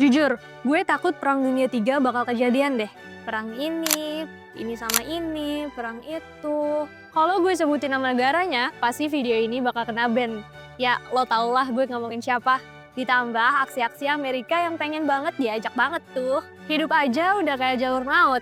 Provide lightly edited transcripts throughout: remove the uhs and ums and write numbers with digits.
Jujur, gue takut Perang Dunia 3 bakal kejadian deh. Perang ini sama ini, perang itu. Kalau gue sebutin nama negaranya, pasti video ini bakal kena ban. Ya, lo tau lah gue ngomongin siapa. Ditambah aksi-aksi Amerika yang pengen banget diajak banget tuh. Hidup aja udah kayak jalur maut.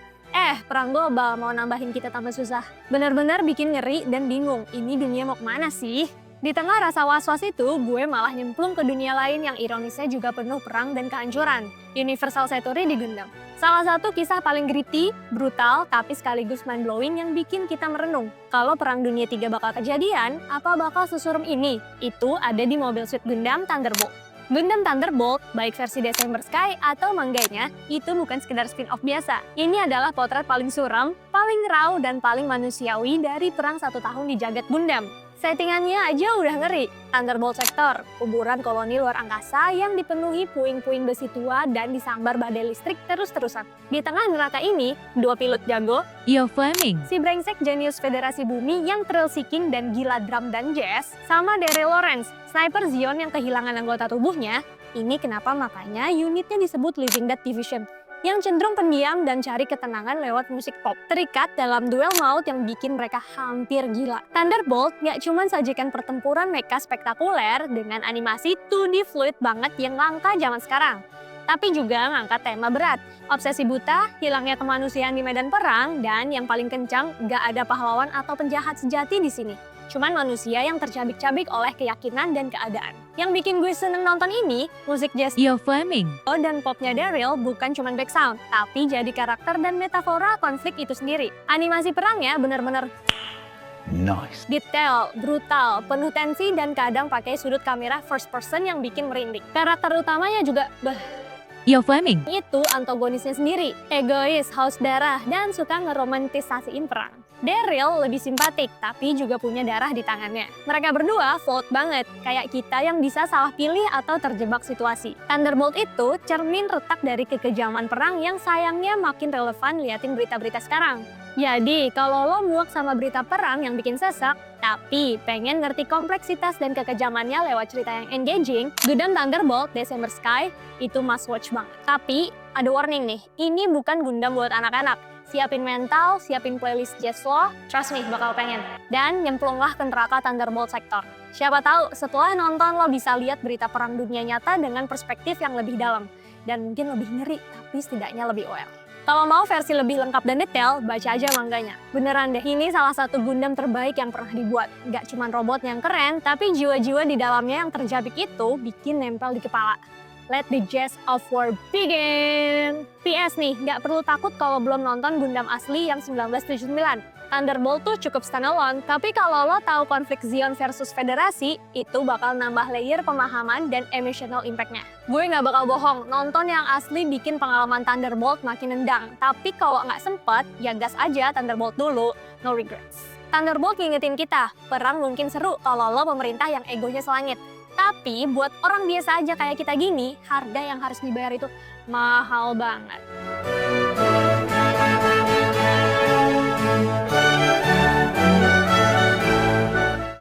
Perang global mau nambahin kita tambah susah. Bener-bener bikin ngeri dan bingung, ini dunia mau kemana sih? Di tengah rasa was-was itu, gue malah nyemplung ke dunia lain yang ironisnya juga penuh perang dan kehancuran. Universal Century di Gundam. Salah satu kisah paling gritty, brutal, tapi sekaligus mind-blowing yang bikin kita merenung. Kalau Perang Dunia 3 bakal kejadian, apa bakal sesuram ini? Itu ada di Mobile Suit Gundam Thunderbolt. Gundam Thunderbolt, baik versi December Sky atau mangganya, itu bukan sekedar spin-off biasa. Ini adalah potret paling suram, paling raw, dan paling manusiawi dari perang 1 tahun di jagat Gundam. Settingannya aja udah ngeri. Thunderbolt Sector, kuburan koloni luar angkasa yang dipenuhi puing-puing besi tua dan disambar badai listrik terus-terusan. Di tengah neraka ini, dua pilot jago, Ian Fleming, si brengsek jenius Federasi Bumi yang thrill-seeking dan gila drum dan jazz, sama Daryl Lawrence, sniper Zion yang kehilangan anggota tubuhnya. Ini kenapa makanya unitnya disebut Living Dead Division, yang cenderung pendiam dan cari ketenangan lewat musik pop. Terikat dalam duel maut yang bikin mereka hampir gila. Thunderbolt gak cuma sajikan pertempuran mecha spektakuler dengan animasi 2D fluid banget yang langka zaman sekarang, tapi juga ngangkat tema berat. Obsesi buta, hilangnya kemanusiaan di medan perang, dan yang paling kencang, gak ada pahlawan atau penjahat sejati di sini. Cuman manusia yang tercabik-cabik oleh keyakinan dan keadaan. Yang bikin gue seneng nonton ini, musik jazz Ian Fleming, dan popnya Daryl bukan cuma background, tapi jadi karakter dan metafora konflik itu sendiri. Animasi perangnya bener-bener Nice. detail, brutal, penuh tensi, dan kadang pakai sudut kamera first person yang bikin merinding. Karakter utamanya juga Ian Fleming, itu antagonisnya sendiri, egois, haus darah, dan suka ngeromantisasiin perang. Daryl lebih simpatik, tapi juga punya darah di tangannya. Mereka berdua flawed banget, kayak kita yang bisa salah pilih atau terjebak situasi. Thunderbolt itu cermin retak dari kekejaman perang yang sayangnya makin relevan liatin berita-berita sekarang. Jadi, kalau lo muak sama berita perang yang bikin sesek, tapi pengen ngerti kompleksitas dan kekejamannya lewat cerita yang engaging, Gundam Thunderbolt December Sky itu must watch banget. Tapi, ada warning nih, ini bukan Gundam buat anak-anak. Siapin mental, siapin playlist jazz lo, trust me, bakal pengen. Dan nyemplunglah ke neraka Thunderbolt Sector. Siapa tahu setelah nonton lo bisa lihat berita perang dunia nyata dengan perspektif yang lebih dalam. Dan mungkin lebih ngeri, tapi setidaknya lebih aware. Kalau mau versi lebih lengkap dan detail, baca aja mangganya. Beneran deh, ini salah satu Gundam terbaik yang pernah dibuat. Gak cuma robot yang keren, tapi jiwa-jiwa di dalamnya yang terjabik itu bikin nempel di kepala. Let the jazz of war begin. PS nih, nggak perlu takut kalau belum nonton Gundam asli yang 1979. Thunderbolt tuh cukup standalone, tapi kalau lo tahu konflik Zion versus Federasi, itu bakal nambah layer pemahaman dan emotional impact-nya. Gue nggak bakal bohong, nonton yang asli bikin pengalaman Thunderbolt makin nendang. Tapi kalau nggak sempet, ya gas aja Thunderbolt dulu, no regrets. Thunderbolt ngingetin kita, perang mungkin seru kalau lo pemerintah yang egonya selangit. Tapi buat orang biasa aja kayak kita gini, harga yang harus dibayar itu mahal banget.